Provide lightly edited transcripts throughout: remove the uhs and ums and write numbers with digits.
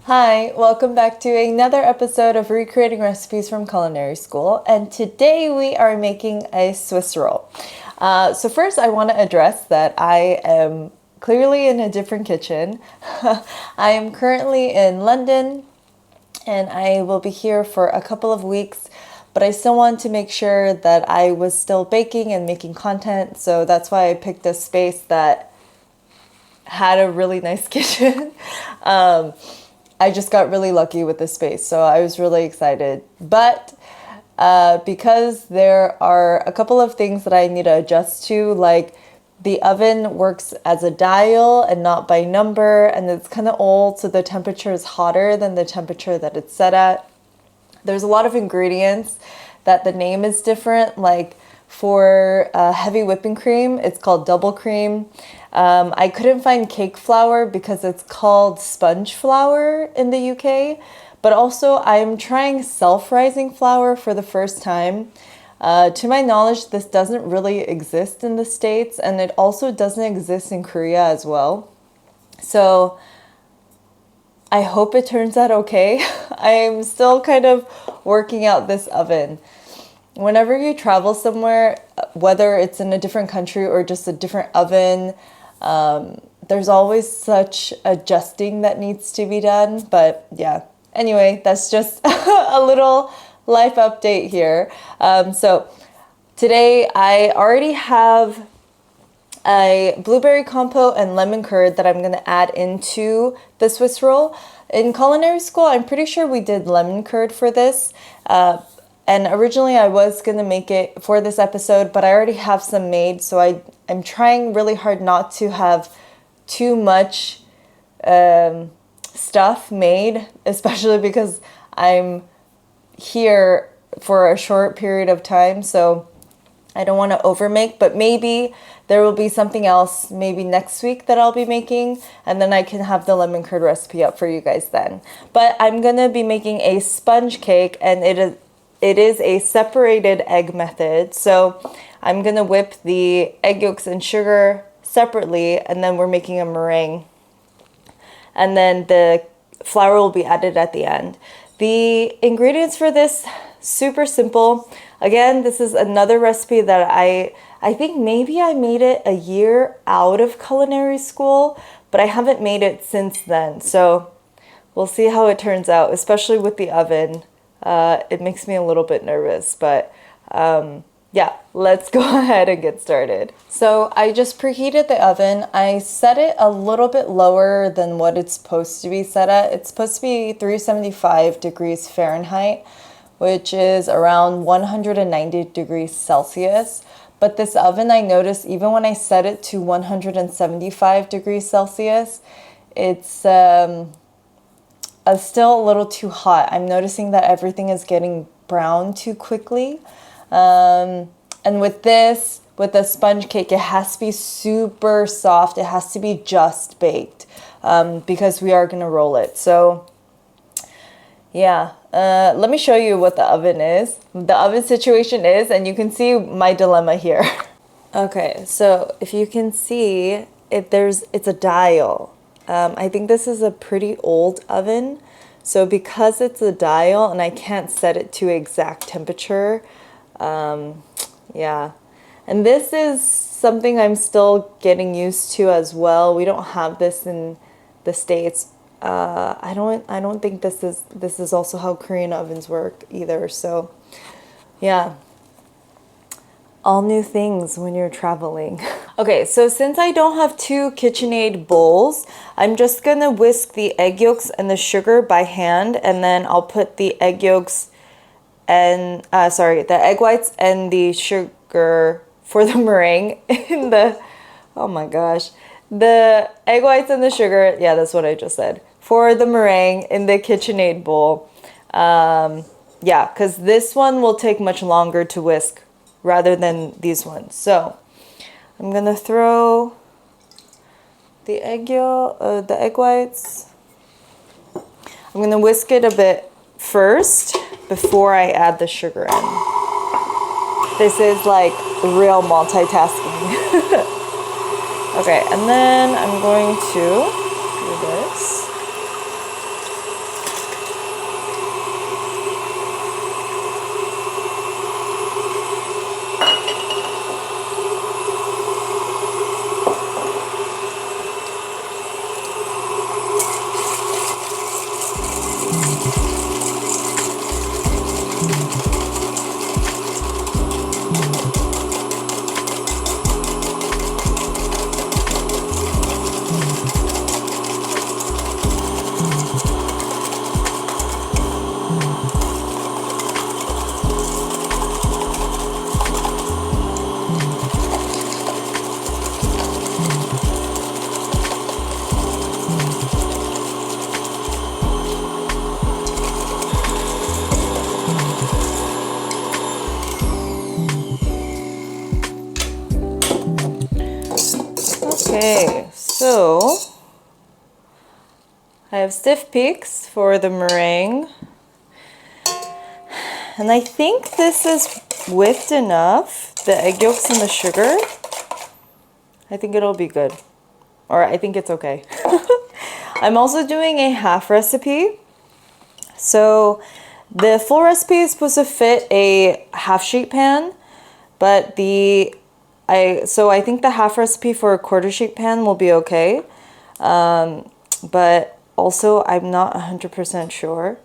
Hi, welcome back to another episode of Recreating Recipes from Culinary School, and today we are making a Swiss roll. So first I want to address that I am clearly in a different kitchen. I am currently in London and I will be here for a couple of weeks, but I still want to make sure that I was still baking and making content, so that's why I picked a space that had a really nice kitchen. I just got really lucky with this space, so I was really excited. But because there are a couple of things that I need to adjust to, like the oven works as a dial and not by number, and it's kind of old, so the temperature is hotter than the temperature that it's set at. There's a lot of ingredients that the name is different, like for heavy whipping cream, it's called double cream. I couldn't find cake flour because it's called sponge flour in the UK, but also I'm trying self-rising flour for the first time. To my knowledge, this doesn't really exist in the States, and it also doesn't exist in Korea as well. So I hope it turns out okay. I'm still kind of working out this oven. Whenever you travel somewhere, whether it's in a different country or just a different oven, there's always such adjusting that needs to be done. But yeah, anyway, that's just a little life update here. So today I already have a blueberry compote and lemon curd that I'm going to add into the Swiss roll. In culinary school, I'm pretty sure we did lemon curd for this. And originally I was going to make it for this episode, but I already have some made. So I'm trying really hard not to have too much stuff made, especially because I'm here for a short period of time. So I don't want to overmake, but maybe there will be something else maybe next week that I'll be making, and then I can have the lemon curd recipe up for you guys then. But I'm going to be making a sponge cake, and it is a separated egg method. So I'm going to whip the egg yolks and sugar separately, and then we're making a meringue. And then the flour will be added at the end. The ingredients for this, super simple. Again, this is another recipe that I think maybe I made it a year out of culinary school, but I haven't made it since then. So we'll see how it turns out, especially with the oven. It makes me a little bit nervous, but yeah, let's go ahead and get started. So I just preheated the oven. I set it a little bit lower than what it's supposed to be set at. It's supposed to be 375 degrees Fahrenheit, which is around 190 degrees Celsius. But this oven, I noticed even when I set it to 175 degrees Celsius, it's still a little too hot. I'm noticing that everything is getting brown too quickly. And with the sponge cake, it has to be super soft. It has to be just baked because we are going to roll it. So yeah, let me show you what the oven is. The oven situation is, and you can see my dilemma here. Okay, so if you can see, it's a dial. I think this is a pretty old oven. So because it's a dial and I can't set it to exact temperature, yeah. And this is something I'm still getting used to as well. We don't have this in the States. I don't think this is also how Korean ovens work either. So yeah, all new things when you're traveling. Okay, so since I don't have two KitchenAid bowls, I'm just gonna whisk the egg yolks and the sugar by hand, and then I'll put the egg yolks and the egg whites and the sugar for the meringue in the, oh my gosh, the egg whites and the sugar, yeah, that's what I just said, for the meringue in the KitchenAid bowl. Yeah, because this one will take much longer to whisk rather than these ones. So I'm gonna throw the egg whites. I'm gonna whisk it a bit first before I add the sugar in. This is like real multitasking. Okay, and then I'm going to do this. Okay, so I have stiff peaks for the meringue. And I think this is whipped enough, the egg yolks and the sugar. I think it'll be good. Or I think it's okay. I'm also doing a half recipe. So the full recipe is supposed to fit a half sheet pan, but I think the half recipe for a quarter sheet pan will be okay. But also I'm not 100% sure.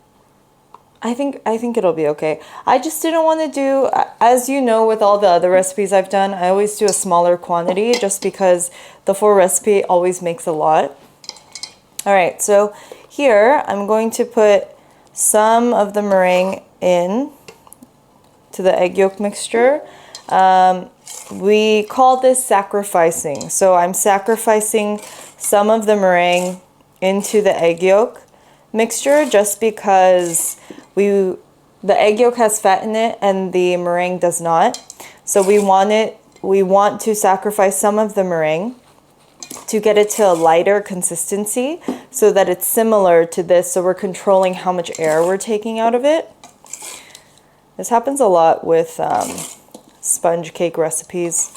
I think it'll be okay. I just didn't want to do, as you know, with all the other recipes I've done, I always do a smaller quantity just because the full recipe always makes a lot. All right, so here I'm going to put some of the meringue in to the egg yolk mixture. We call this sacrificing. So I'm sacrificing some of the meringue into the egg yolk mixture just because the egg yolk has fat in it and the meringue does not. So we want to sacrifice some of the meringue to get it to a lighter consistency so that it's similar to this, so we're controlling how much air we're taking out of it. This happens a lot with sponge cake recipes.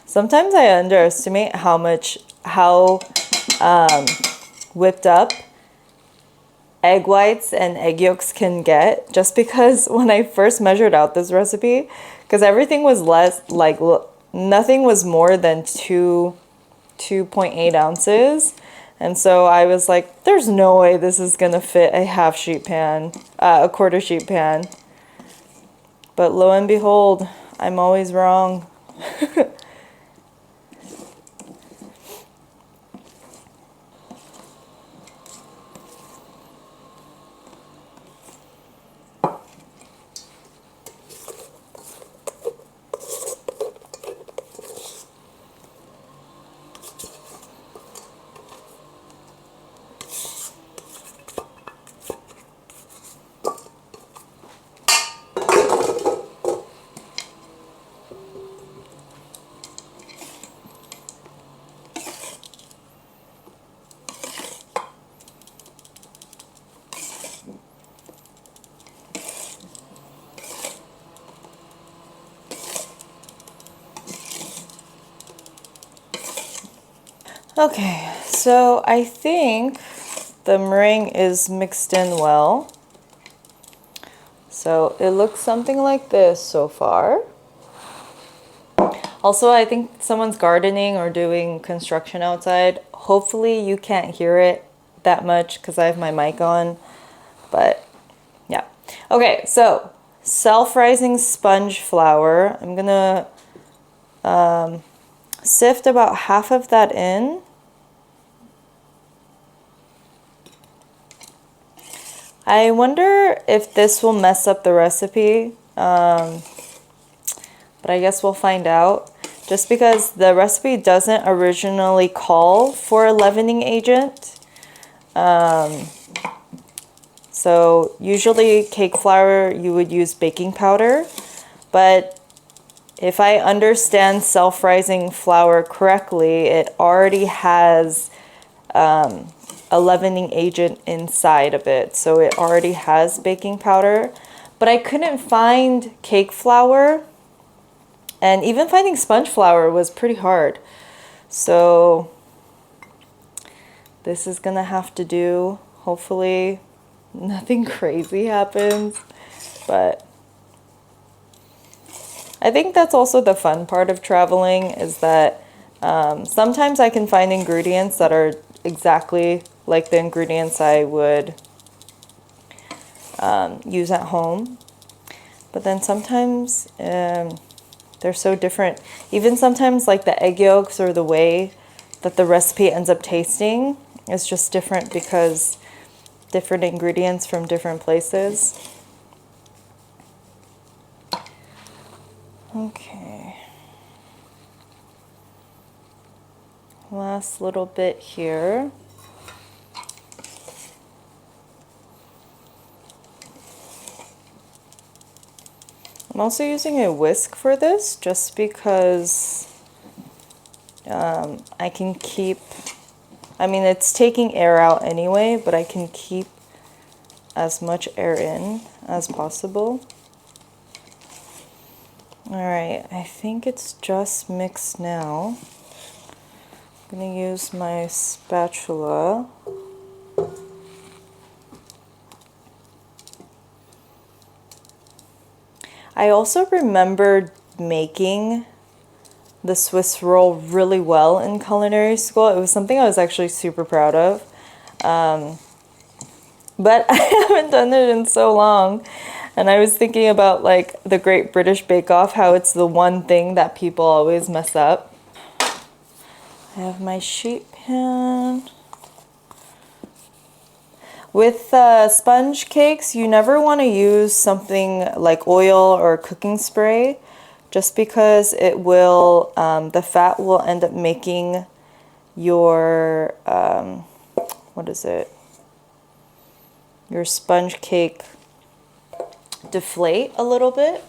Sometimes I underestimate how whipped up egg whites and egg yolks can get, just because when I first measured out this recipe, because everything was nothing was more than 2.8 ounces. And so I was like, there's no way this is gonna fit a half sheet pan, a quarter sheet pan. But lo and behold, I'm always wrong. Okay, so I think the meringue is mixed in well. So it looks something like this so far. Also, I think someone's gardening or doing construction outside. Hopefully you can't hear it that much because I have my mic on, but yeah. Okay, so self-rising sponge flour. I'm gonna sift about half of that in. I wonder if this will mess up the recipe, but I guess we'll find out. Just because the recipe doesn't originally call for a leavening agent. So usually cake flour you would use baking powder, but if I understand self-rising flour correctly, it already has a leavening agent inside of it, so it already has baking powder. But I couldn't find cake flour, and even finding sponge flour was pretty hard. So this is gonna have to do. Hopefully nothing crazy happens, but I think that's also the fun part of traveling, is that Sometimes I can find ingredients that are exactly like the ingredients I would use at home. But then sometimes they're so different. Even sometimes like the egg yolks or the way that the recipe ends up tasting is just different because different ingredients from different places. Okay. Last little bit here. I'm also using a whisk for this just because I can keep, I mean, it's taking air out anyway, but I can keep as much air in as possible. All right, I think it's just mixed now. I'm gonna use my spatula. I also remembered making the Swiss roll really well in culinary school. It was something I was actually super proud of. But I haven't done it in so long. And I was thinking about like the Great British Bake Off, how it's the one thing that people always mess up. I have my sheet pan. With sponge cakes, you never want to use something like oil or cooking spray, just because it will, the fat will end up making your, what is it? Your sponge cake deflate a little bit.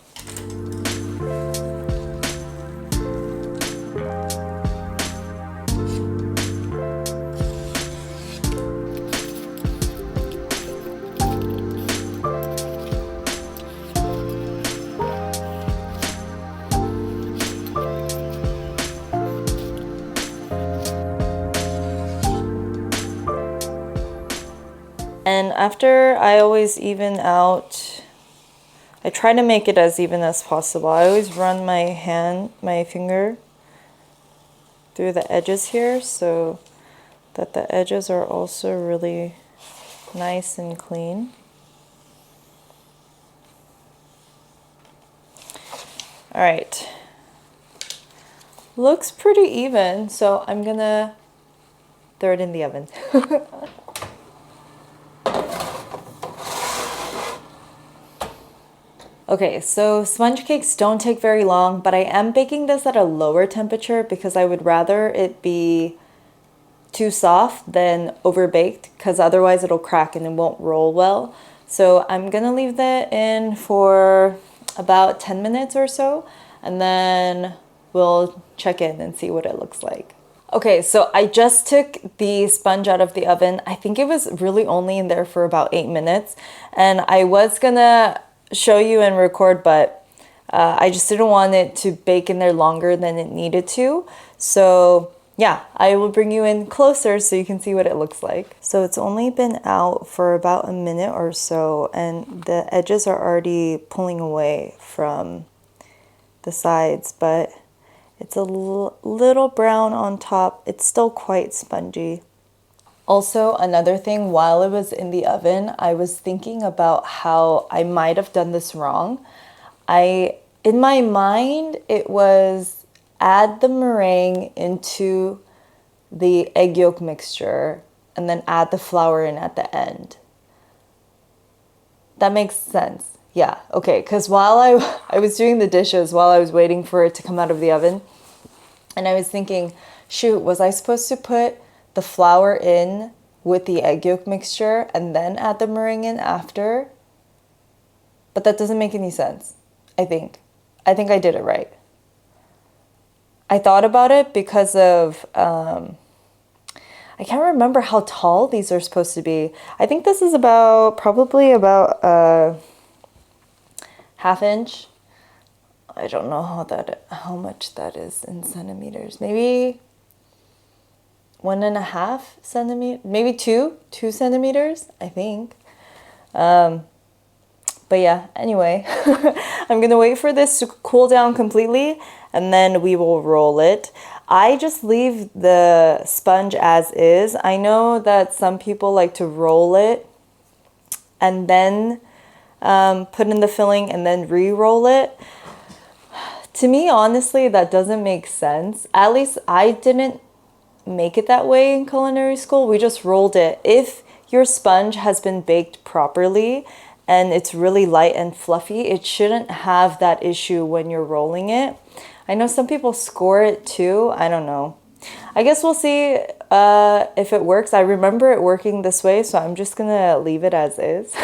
And after I always even out, I try to make it as even as possible. I always run my finger through the edges here so that the edges are also really nice and clean. All right, looks pretty even, so I'm gonna throw it in the oven. Okay, so sponge cakes don't take very long, but I am baking this at a lower temperature because I would rather it be too soft than overbaked, because otherwise it'll crack and it won't roll well. So I'm gonna leave that in for about 10 minutes or so, and then we'll check in and see what it looks like. Okay, so I just took the sponge out of the oven. I think it was really only in there for about 8 minutes, and I was gonna show you and record, but I just didn't want it to bake in there longer than it needed to. So yeah, I will bring you in closer so you can see what it looks like. So it's only been out for about a minute or so, and the edges are already pulling away from the sides, but it's a little brown on top. It's still quite spongy. Also, another thing, while it was in the oven, I was thinking about how I might have done this wrong. In my mind, it was add the meringue into the egg yolk mixture and then add the flour in at the end. That makes sense. Yeah, okay, because while I was doing the dishes, while I was waiting for it to come out of the oven, and I was thinking, shoot, was I supposed to put the flour in with the egg yolk mixture and then add the meringue in after? But that doesn't make any sense, I think. I think I did it right. I thought about it because of, I can't remember how tall these are supposed to be. I think this is probably about ½ inch. I don't know how much that is in centimeters. Maybe 1.5 centimeters, maybe 2 centimeters, I think. But yeah, anyway, I'm gonna wait for this to cool down completely and then we will roll it. I just leave the sponge as is. I know that some people like to roll it and then put in the filling and then re-roll it. To me, honestly, that doesn't make sense. At least I didn't make it that way in culinary school. We just rolled it. If your sponge has been baked properly and it's really light and fluffy, it shouldn't have that issue when you're rolling it. I know some people score it too. I don't know. I guess we'll see if it works. I remember it working this way, so I'm just gonna leave it as is.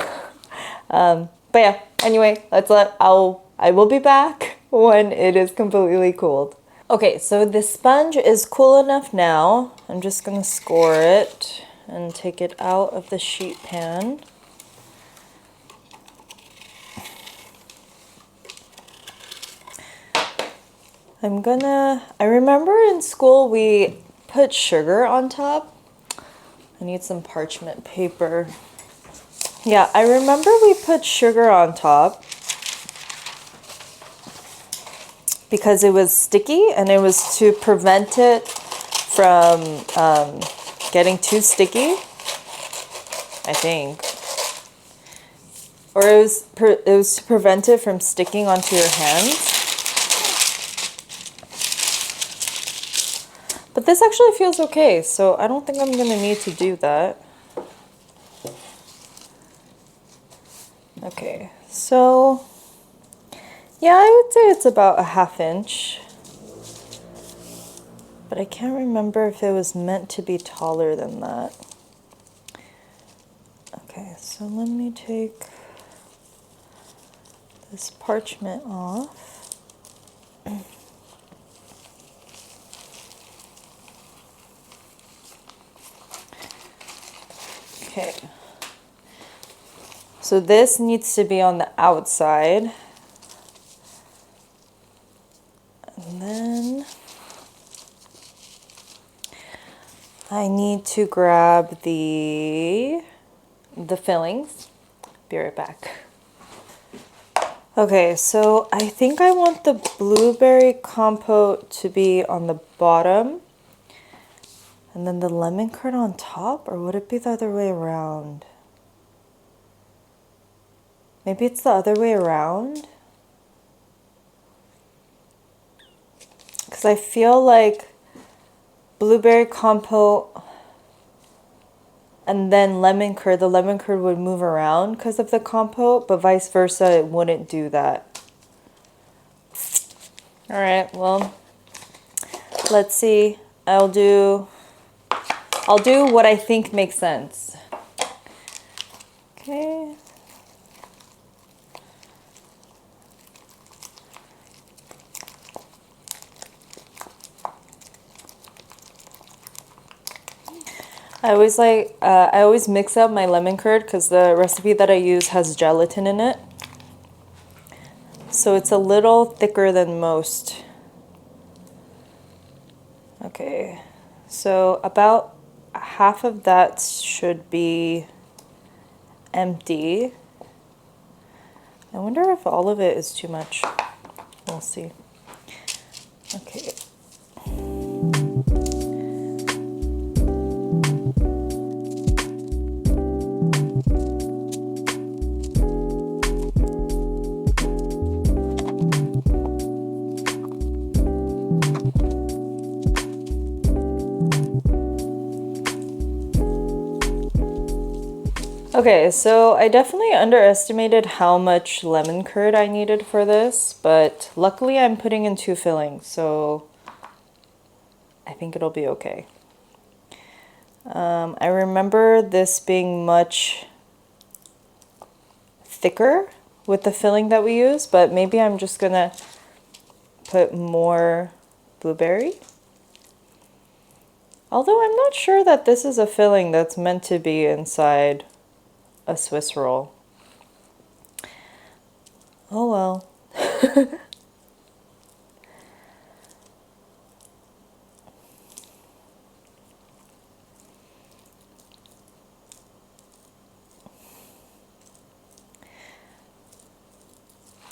But yeah, anyway, I will be back when it is completely cooled. Okay, so the sponge is cool enough now. I'm just gonna score it and take it out of the sheet pan. I remember in school we put sugar on top. I need some parchment paper. Yeah, I remember we put sugar on top because it was sticky, and it was to prevent it from getting too sticky, I think. Or it was to prevent it from sticking onto your hands. But this actually feels okay, so I don't think I'm gonna need to do that. Okay, so yeah, I would say it's about a 1/2 inch. But I can't remember if it was meant to be taller than that. Okay, so let me take this parchment off. Okay. So this needs to be on the outside. And then I need to grab the fillings. Be right back. Okay, so I think I want the blueberry compote to be on the bottom and then the lemon curd on top, or would it be the other way around? Maybe it's the other way around? Because I feel like blueberry compote and then the lemon curd would move around because of the compote, but vice versa, it wouldn't do that. All right, well, let's see. I'll do what I think makes sense. Okay. I always mix up my lemon curd because the recipe that I use has gelatin in it. So it's a little thicker than most. Okay, so about half of that should be empty. I wonder if all of it is too much. We'll see. Okay. Okay, so I definitely underestimated how much lemon curd I needed for this, but luckily I'm putting in 2 fillings, so I think it'll be okay. I remember this being much thicker with the filling that we use, but maybe I'm just gonna put more blueberry. Although I'm not sure that this is a filling that's meant to be inside a Swiss roll. Oh well.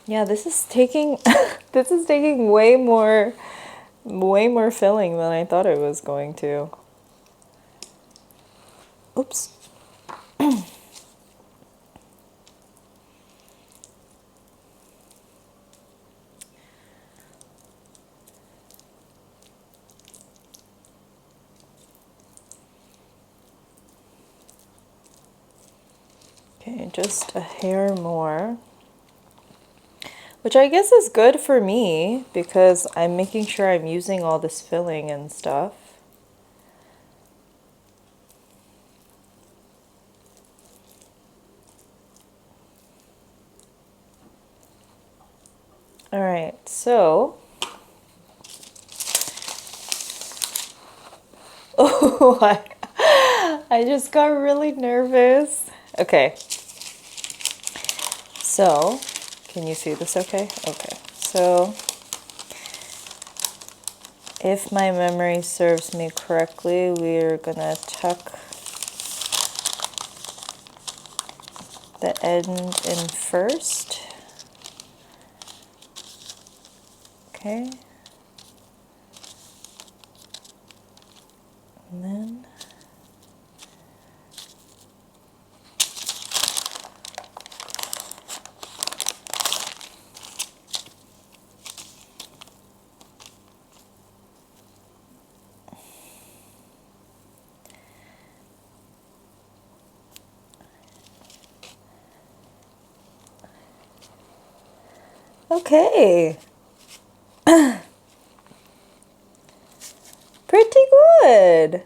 Yeah, this is taking this is taking way more way more filling than I thought it was going to. Oops. Okay, just a hair more. Which I guess is good for me because I'm making sure I'm using all this filling and stuff. All right, so, oh, I just got really nervous. Okay, so, can you see this okay? Okay, so, if my memory serves me correctly, we're gonna tuck the end in first. Okay. And then okay. Pretty good.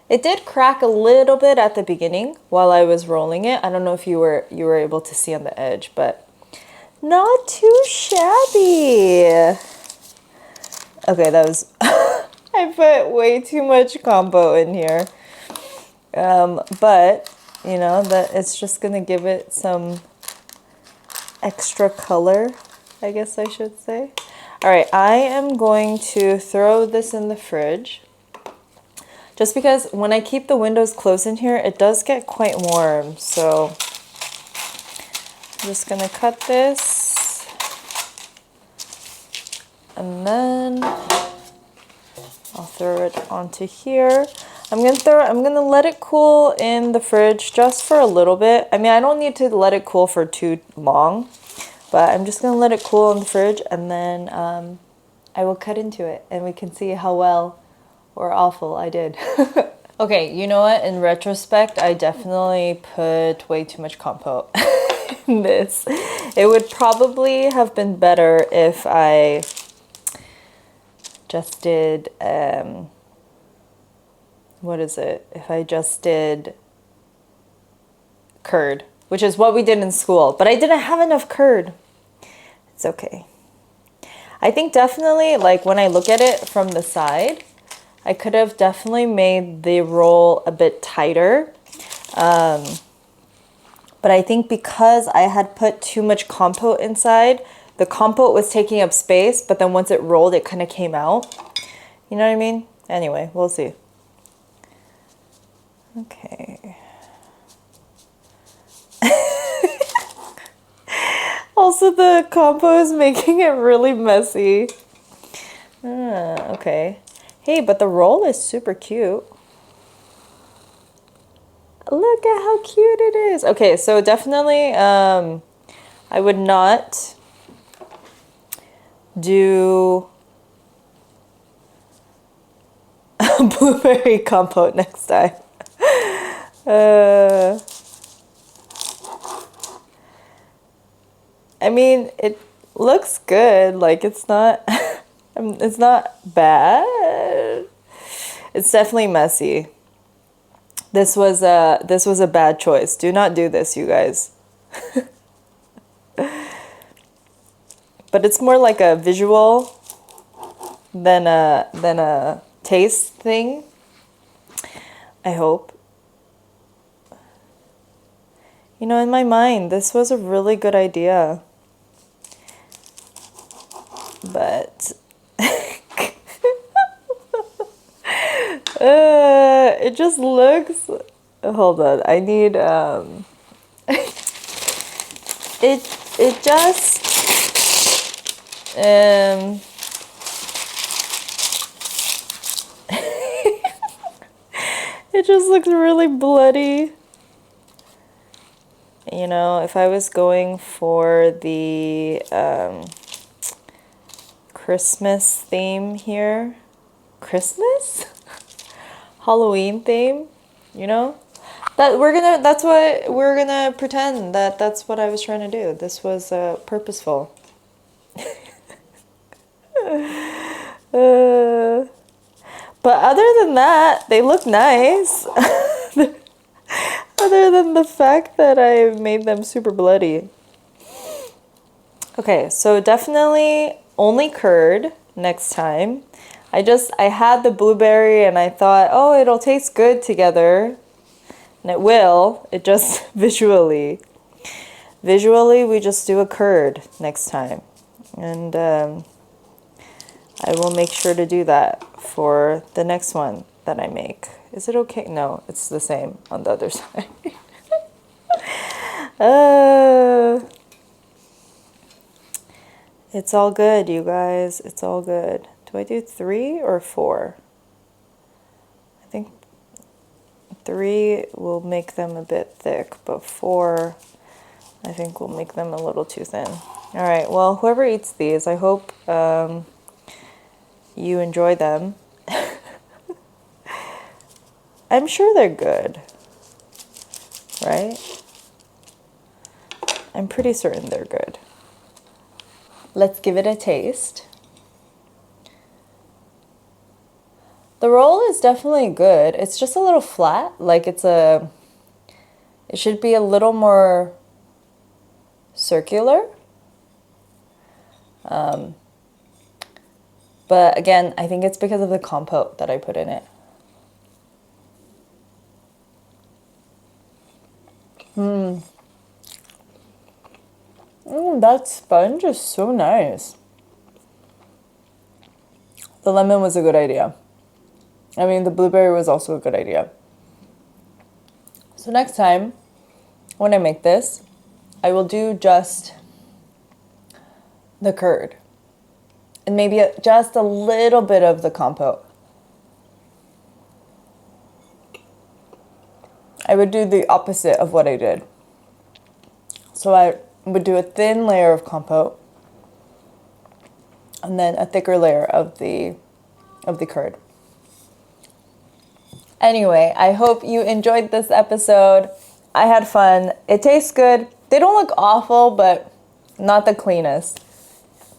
It did crack a little bit at the beginning while I was rolling it. I don't know if you were able to see on the edge, but not too shabby. Okay, that was I put way too much combo in here. But you know that it's just gonna give it some extra color, I guess I should say. All right, I am going to throw this in the fridge. Just because when I keep the windows closed in here, it does get quite warm. So I'm just gonna cut this. And then I'll throw it onto here. I'm gonna let it cool in the fridge just for a little bit. I mean, I don't need to let it cool for too long, but I'm just gonna let it cool in the fridge, and then I will cut into it and we can see how well or awful I did. Okay, you know what? In retrospect, I definitely put way too much compote in this. It would probably have been better if I just did, what is it? If I just did curd, which is what we did in school, but I didn't have enough curd. It's okay. I think definitely, like when I look at it from the side, I could have definitely made the roll a bit tighter. But I think because I had put too much compote inside, the compote was taking up space, but then once it rolled, it kind of came out. You know what I mean? Anyway, we'll see. Okay. Also, the compote is making it really messy. Okay. Hey, but the roll is super cute. Look at how cute it is. Okay, so definitely I would not do blueberry compote next time. I mean, it looks good. Like it's not bad. It's definitely messy. This was a bad choice. Do not do this, you guys. But it's more like a visual than a taste thing. I hope. You know, in my mind, this was a really good idea. But it just looks, hold on, I need it just It just looks really bloody. You know, if I was going for the Christmas theme here, Christmas? Halloween theme, you know? That's what we're gonna pretend that's what I was trying to do. This was purposeful. But other than that, they look nice. Other than the fact that I made them super bloody. Okay, so definitely only curd next time. I had the blueberry and I thought, oh, it'll taste good together. And it will. It just visually, we just do a curd next time. And I will make sure to do that for the next one that I make. Is it okay? No, it's the same on the other side. It's all good, you guys. It's all good. Do I do 3 or 4? I think 3 will make them a bit thick, but 4, I think will make them a little too thin. All right, well, whoever eats these, I hope you enjoy them. I'm sure they're good, right? I'm pretty certain they're good. Let's give it a taste. The roll is definitely good. It's just a little flat, like it should be a little more circular. But again, I think it's because of the compote that I put in it. That sponge is so nice. The lemon was a good idea. I mean, the blueberry was also a good idea. So next time, when I make this, I will do just the curd. And maybe just a little bit of the compote. I would do the opposite of what I did. So I would do a thin layer of compote and then a thicker layer of the curd. Anyway, I hope you enjoyed this episode. I had fun. It tastes good. They don't look awful, but not the cleanest.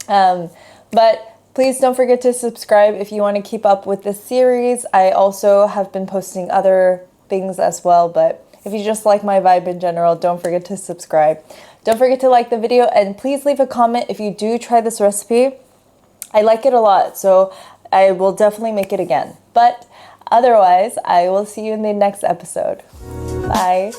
But please don't forget to subscribe if you want to keep up with this series. I also have been posting other things as well, but if you just like my vibe in general, don't forget to subscribe. Don't forget to like the video, and please leave a comment if you do try this recipe. I like it a lot, so I will definitely make it again. But otherwise, I will see you in the next episode. Bye.